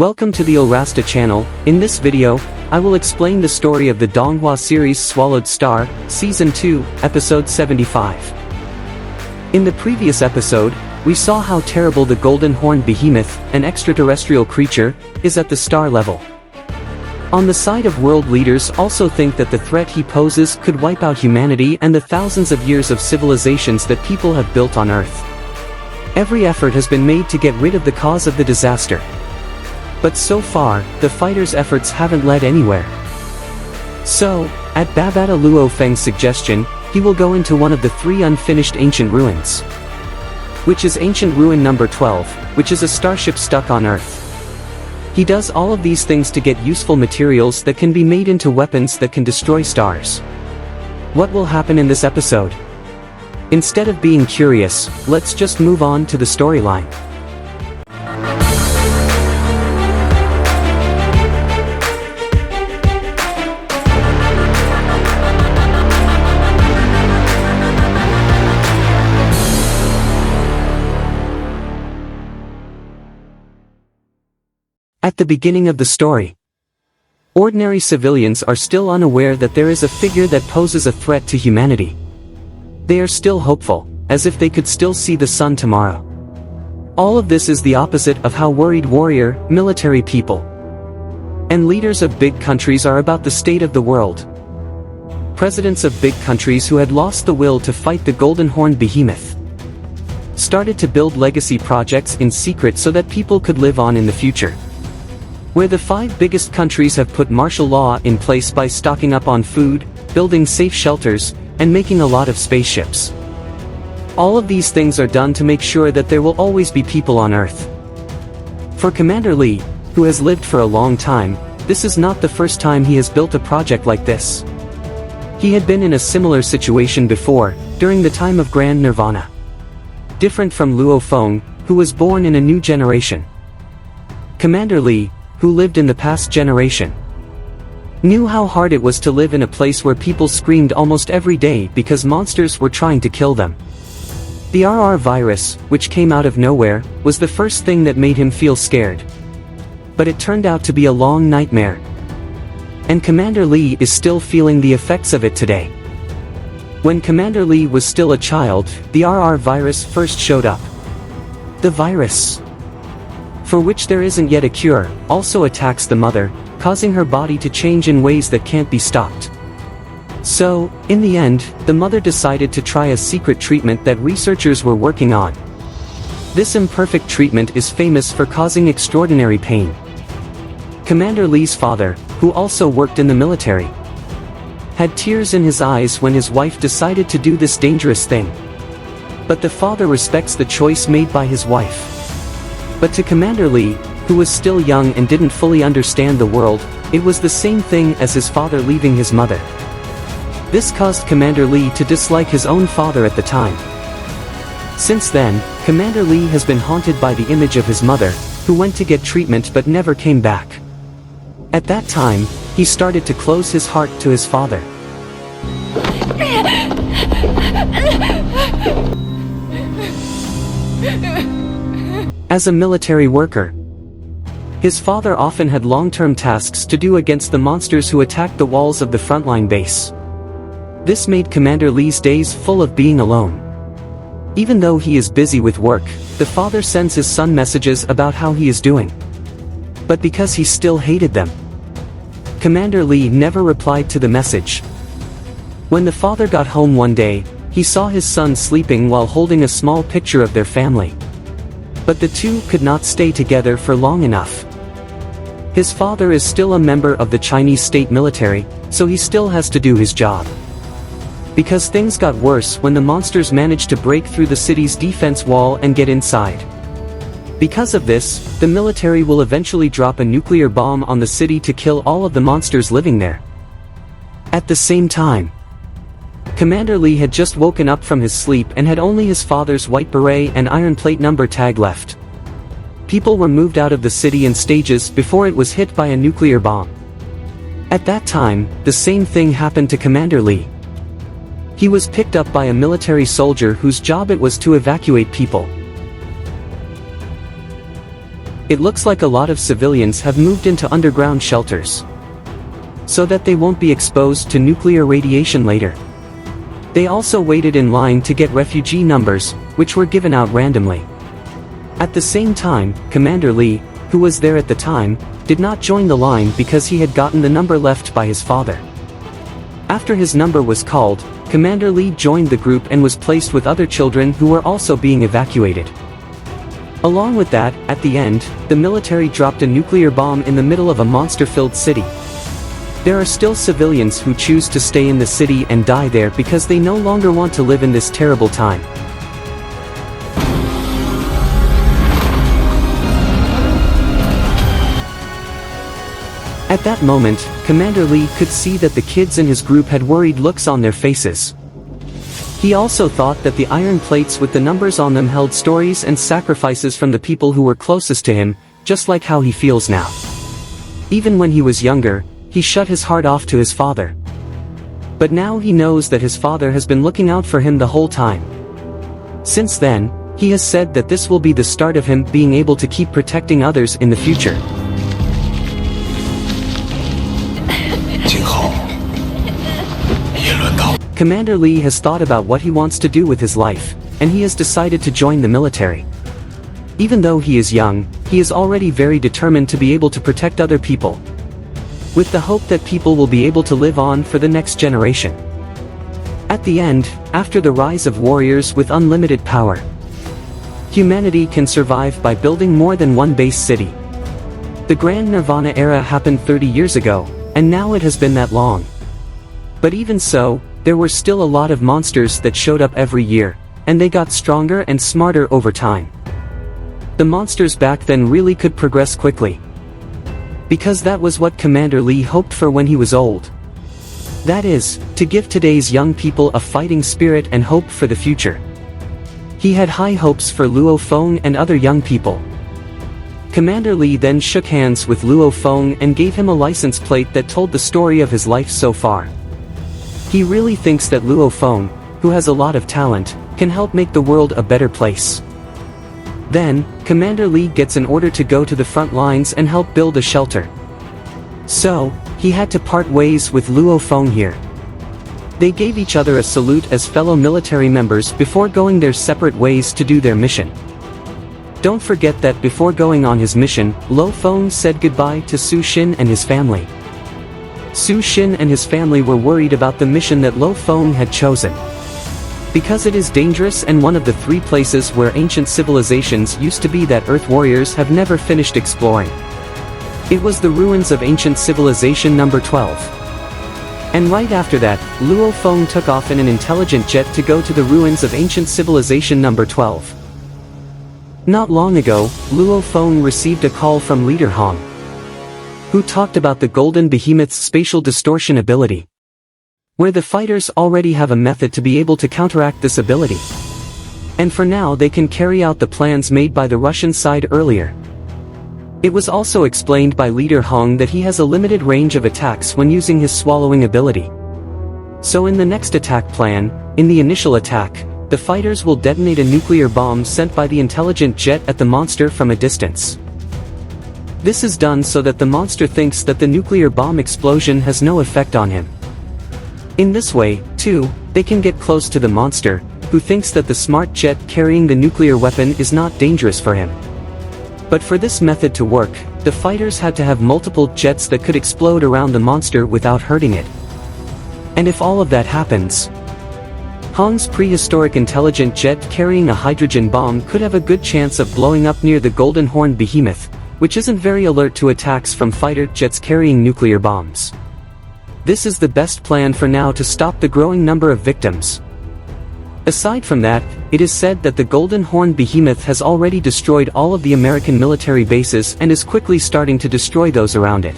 Welcome to the Orasta channel. In this video, I will explain the story of the Donghua series Swallowed Season 2, Episode 75. In the previous episode, we saw how terrible the golden horned behemoth, an extraterrestrial creature, is at the star level. On the side of world leaders also think that the threat he poses could wipe out humanity and the thousands of years of civilizations that people have built on Earth. Every effort has been made to get rid of the cause of the disaster. But so far, the fighters' efforts haven't led anywhere. So, at Babata Luo Feng's suggestion, he will go into one of the 3 unfinished ancient ruins. Which is Ancient Ruin number 12, which is a starship stuck on Earth. He does all of these things to get useful materials that can be made into weapons that can destroy stars. What will happen in this episode? Instead of being curious, let's just move on to the storyline. At the beginning of the story, ordinary civilians are still unaware that there is a figure that poses a threat to humanity. They are still hopeful, as if they could still see the sun tomorrow. All of this is the opposite of how worried warrior, military people, and leaders of big countries are about the state of the world. Presidents of big countries who had lost the will to fight the golden horned behemoth started to build legacy projects in secret so that people could live on in the future. Where the 5 biggest countries have put martial law in place by stocking up on food, building safe shelters, and making a lot of spaceships. All of these things are done to make sure that there will always be people on Earth. For Commander Lee, who has lived for a long time, this is not the first time he has built a project like this. He had been in a similar situation before, during the time of Grand Nirvana. Different from Luo Feng, who was born in a new generation. Commander Lee, who lived in the past generation, knew how hard it was to live in a place where people screamed almost every day because monsters were trying to kill them. The RR virus, which came out of nowhere, was the first thing that made him feel scared. But it turned out to be a long nightmare. And Commander Lee is still feeling the effects of it today. When Commander Lee was still a child, the RR virus first showed up. The virus, for which there isn't yet a cure, also attacks the mother, causing her body to change in ways that can't be stopped. So, in the end, the mother decided to try a secret treatment that researchers were working on. This imperfect treatment is famous for causing extraordinary pain. Commander Lee's father, who also worked in the military, had tears in his eyes when his wife decided to do this dangerous thing. But the father respects the choice made by his wife. But to Commander Lee, who was still young and didn't fully understand the world, it was the same thing as his father leaving his mother. This caused Commander Lee to dislike his own father at the time. Since then, Commander Lee has been haunted by the image of his mother, who went to get treatment but never came back. At that time, he started to close his heart to his father. As a military worker, his father often had long-term tasks to do against the monsters who attacked the walls of the frontline base. This made Commander Lee's days full of being alone. Even though he is busy with work, the father sends his son messages about how he is doing. But because he still hated them, Commander Lee never replied to the message. When the father got home one day, he saw his son sleeping while holding a small picture of their family. But the two could not stay together for long enough. His father is still a member of the Chinese state military, so he still has to do his job. Because things got worse when the monsters managed to break through the city's defense wall and get inside. Because of this, the military will eventually drop a nuclear bomb on the city to kill all of the monsters living there. At the same time, Commander Lee had just woken up from his sleep and had only his father's white beret and iron plate number tag left. People were moved out of the city in stages before it was hit by a nuclear bomb. At that time, the same thing happened to Commander Lee. He was picked up by a military soldier whose job it was to evacuate people. It looks like a lot of civilians have moved into underground shelters, so that they won't be exposed to nuclear radiation later. They also waited in line to get refugee numbers, which were given out randomly. At the same time, Commander Lee, who was there at the time, did not join the line because he had gotten the number left by his father. After his number was called, Commander Lee joined the group and was placed with other children who were also being evacuated. Along with that, at the end, the military dropped a nuclear bomb in the middle of a monster-filled city. There are still civilians who choose to stay in the city and die there because they no longer want to live in this terrible time. At that moment, Commander Lee could see that the kids in his group had worried looks on their faces. He also thought that the iron plates with the numbers on them held stories and sacrifices from the people who were closest to him, just like how he feels now. Even when he was younger, he shut his heart off to his father. But now he knows that his father has been looking out for him the whole time. Since then, he has said that this will be the start of him being able to keep protecting others in the future. Commander Lee has thought about what he wants to do with his life, and he has decided to join the military. Even though he is young, he is already very determined to be able to protect other people, with the hope that people will be able to live on for the next generation. At the end, after the rise of warriors with unlimited power, humanity can survive by building more than one base city. The Grand Nirvana era happened 30 years ago, and now it has been that long. But even so, there were still a lot of monsters that showed up every year, and they got stronger and smarter over time. The monsters back then really could progress quickly, because that was what Commander Lee hoped for when he was old. That is, to give today's young people a fighting spirit and hope for the future. He had high hopes for Luo Feng and other young people. Commander Lee then shook hands with Luo Feng and gave him a license plate that told the story of his life so far. He really thinks that Luo Feng, who has a lot of talent, can help make the world a better place. Then, Commander Lee gets an order to go to the front lines and help build a shelter. So, he had to part ways with Luo Feng here. They gave each other a salute as fellow military members before going their separate ways to do their mission. Don't forget that before going on his mission, Luo Feng said goodbye to Su Xin and his family. Su Xin and his family were worried about the mission that Luo Feng had chosen, because it is dangerous and one of the 3 places where ancient civilizations used to be that Earth warriors have never finished exploring. It was the ruins of ancient civilization number 12. And right after that, Luo Feng took off in an intelligent jet to go to the ruins of ancient civilization number 12. Not long ago, Luo Feng received a call from Leader Hong, who talked about the Golden Behemoth's spatial distortion ability, where the fighters already have a method to be able to counteract this ability. And for now they can carry out the plans made by the Russian side earlier. It was also explained by Leader Hong that he has a limited range of attacks when using his swallowing ability. So in the next attack plan, in the initial attack, the fighters will detonate a nuclear bomb sent by the intelligent jet at the monster from a distance. This is done so that the monster thinks that the nuclear bomb explosion has no effect on him. In this way, too, they can get close to the monster, who thinks that the smart jet carrying the nuclear weapon is not dangerous for him. But for this method to work, the fighters had to have multiple jets that could explode around the monster without hurting it. And if all of that happens, Hong's prehistoric intelligent jet carrying a hydrogen bomb could have a good chance of blowing up near the Golden Horn Behemoth, which isn't very alert to attacks from fighter jets carrying nuclear bombs. This is the best plan for now to stop the growing number of victims. Aside from that, it is said that the Golden Horn Behemoth has already destroyed all of the American military bases and is quickly starting to destroy those around it.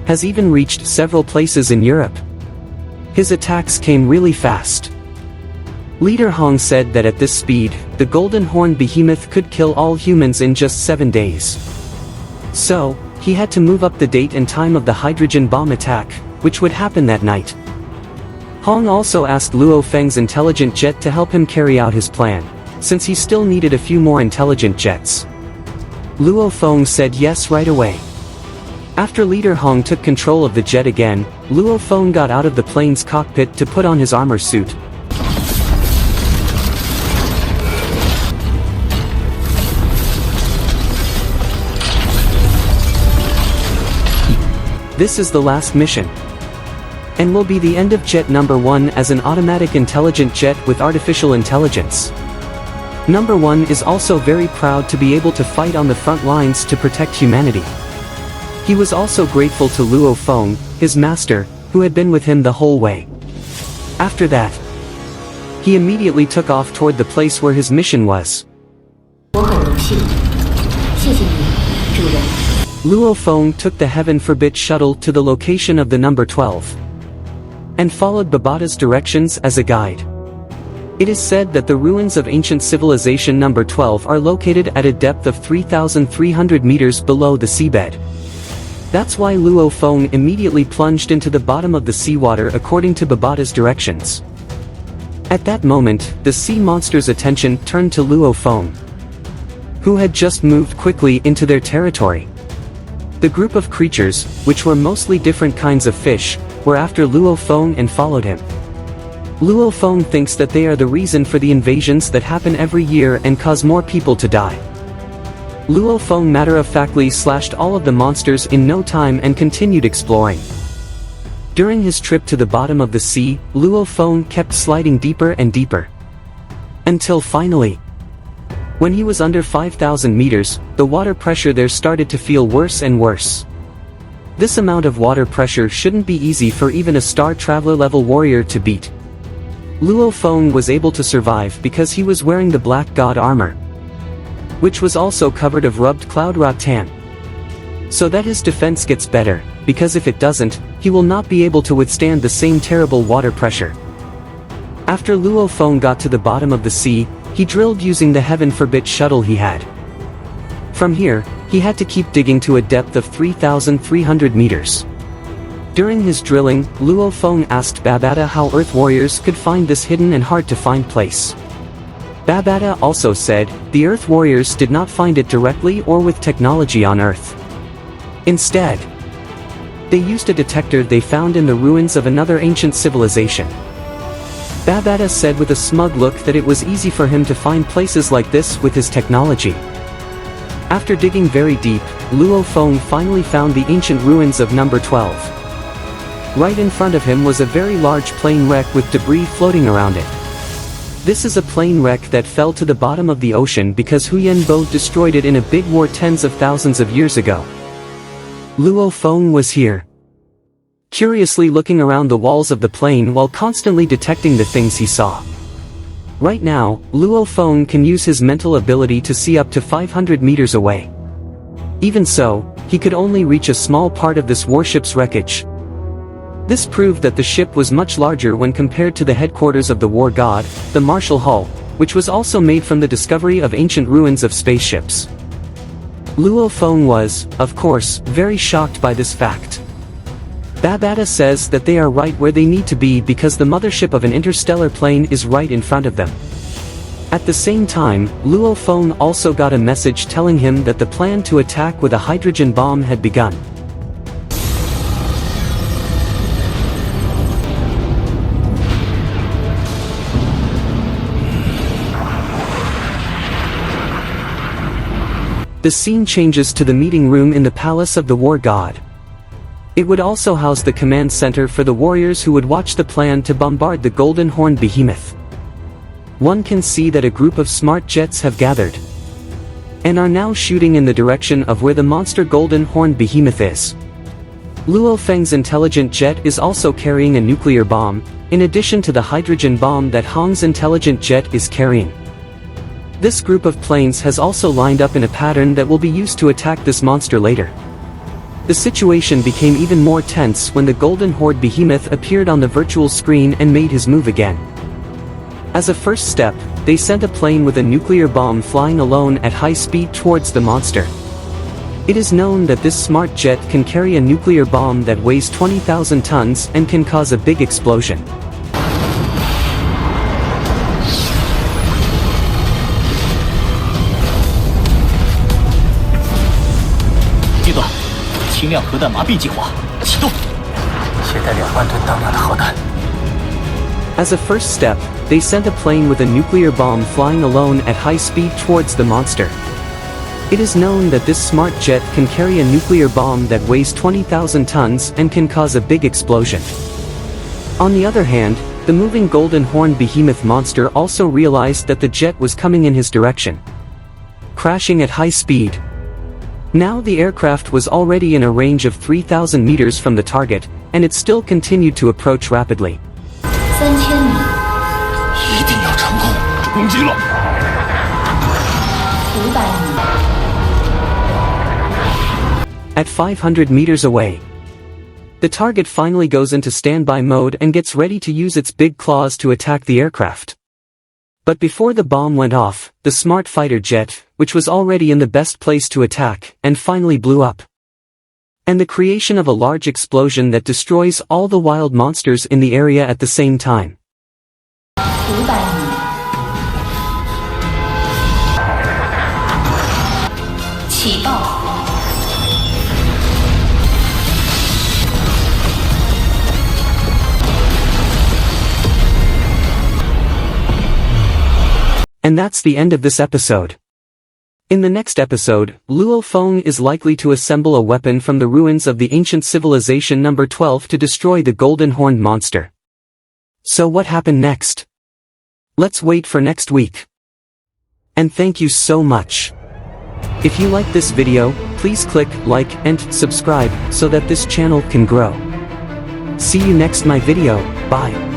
Has even reached several places in Europe. His attacks came really fast. Leader Hong said that at this speed, the Golden Horn Behemoth could kill all humans in just 7 days. So, he had to move up the date and time of the hydrogen bomb attack, which would happen that night. Hong also asked Luo Feng's intelligent jet to help him carry out his plan, since he still needed a few more intelligent jets. Luo Feng said yes right away. After Leader Hong took control of the jet again, Luo Feng got out of the plane's cockpit to put on his armor suit. This is the last mission. And will be the end of Jet Number 1 as an automatic intelligent jet with artificial intelligence. Number 1 is also very proud to be able to fight on the front lines to protect humanity. He was also grateful to Luo Feng, his master, who had been with him the whole way. After that, he immediately took off toward the place where his mission was. Luo Feng took the Heaven Forbid shuttle to the location of the number 12 and followed Babata's directions as a guide. It is said that the ruins of ancient civilization number 12 are located at a depth of 3,300 meters below the seabed. That's why Luo Feng immediately plunged into the bottom of the seawater according to Babata's directions. At that moment, the sea monster's attention turned to Luo Feng, who had just moved quickly into their territory. The group of creatures, which were mostly different kinds of fish, were after Luo Feng and followed him. Luo Feng thinks that they are the reason for the invasions that happen every year and cause more people to die. Luo Feng matter-of-factly slashed all of the monsters in no time and continued exploring. During his trip to the bottom of the sea, Luo Feng kept sliding deeper and deeper. Until finally, when he was under 5,000 meters, the water pressure there started to feel worse and worse. This amount of water pressure shouldn't be easy for even a Star Traveler level warrior to beat. Luo Feng was able to survive because he was wearing the Black God armor, which was also covered of rubbed cloud rattan, so that his defense gets better, because if it doesn't, he will not be able to withstand the same terrible water pressure. After Luo Feng got to the bottom of the sea, he drilled using the Heaven Forbid shuttle he had. From here, he had to keep digging to a depth of 3,300 meters. During his drilling, Luo Feng asked Babata how Earth warriors could find this hidden and hard-to-find place. Babata also said, the Earth warriors did not find it directly or with technology on Earth. Instead, they used a detector they found in the ruins of another ancient civilization. Babata said with a smug look that it was easy for him to find places like this with his technology. After digging very deep, Luo Feng finally found the ancient ruins of number 12. Right in front of him was a very large plane wreck with debris floating around it. This is a plane wreck that fell to the bottom of the ocean because Huyen Bo destroyed it in a big war tens of thousands of years ago. Luo Feng was here, curiously looking around the walls of the plane while constantly detecting the things he saw. Right now, Luo Feng can use his mental ability to see up to 500 meters away. Even so, he could only reach a small part of this warship's wreckage. This proved that the ship was much larger when compared to the headquarters of the war god, the Martial Hull, which was also made from the discovery of ancient ruins of spaceships. Luo Feng was, of course, very shocked by this fact. Babata says that they are right where they need to be because the mothership of an interstellar plane is right in front of them. At the same time, Luo Feng also got a message telling him that the plan to attack with a hydrogen bomb had begun. The scene changes to the meeting room in the palace of the war god. It would also house the command center for the warriors who would watch the plan to bombard the Golden Horned Behemoth. One can see that a group of smart jets have gathered and are now shooting in the direction of where the monster Golden Horned Behemoth is. Luo Feng's intelligent jet is also carrying a nuclear bomb, in addition to the hydrogen bomb that Hong's intelligent jet is carrying. This group of planes has also lined up in a pattern that will be used to attack this monster later. The situation became even more tense when the Golden Horde Behemoth appeared on the virtual screen and made his move again. As a first step, they sent a plane with a nuclear bomb flying alone at high speed towards the monster. It is known that this smart jet can carry a nuclear bomb that weighs 20,000 tons and can cause a big explosion. 轻量核弹麻痹计划启动，携带2万吨当量的核弹。 As a first step, they sent a plane with a nuclear bomb flying alone at high speed towards the monster. It is known that this smart jet can carry a nuclear bomb that weighs 20,000 tons and can cause a big explosion. On the other hand, the moving golden horned behemoth monster also realized that the jet was coming in his direction, crashing at high speed. Now the aircraft was already in a range of 3,000 meters from the target, and it still continued to approach rapidly. 3000米，一定要成功，攻击了。500米。 At 500 meters away, the target finally goes into standby mode and gets ready to use its big claws to attack the aircraft. But before the bomb went off, the smart fighter jet, which was already in the best place to attack, and finally blew up. And the creation of a large explosion that destroys all the wild monsters in the area at the same time. 500米，起爆！ And that's the end of this episode. In the next episode, Luo Feng is likely to assemble a weapon from the ruins of the ancient civilization number 12 to destroy the golden horned monster. So what happened next? Let's wait for next week. And thank you so much. If you like this video, please click like and subscribe so that this channel can grow. See you next my video, bye.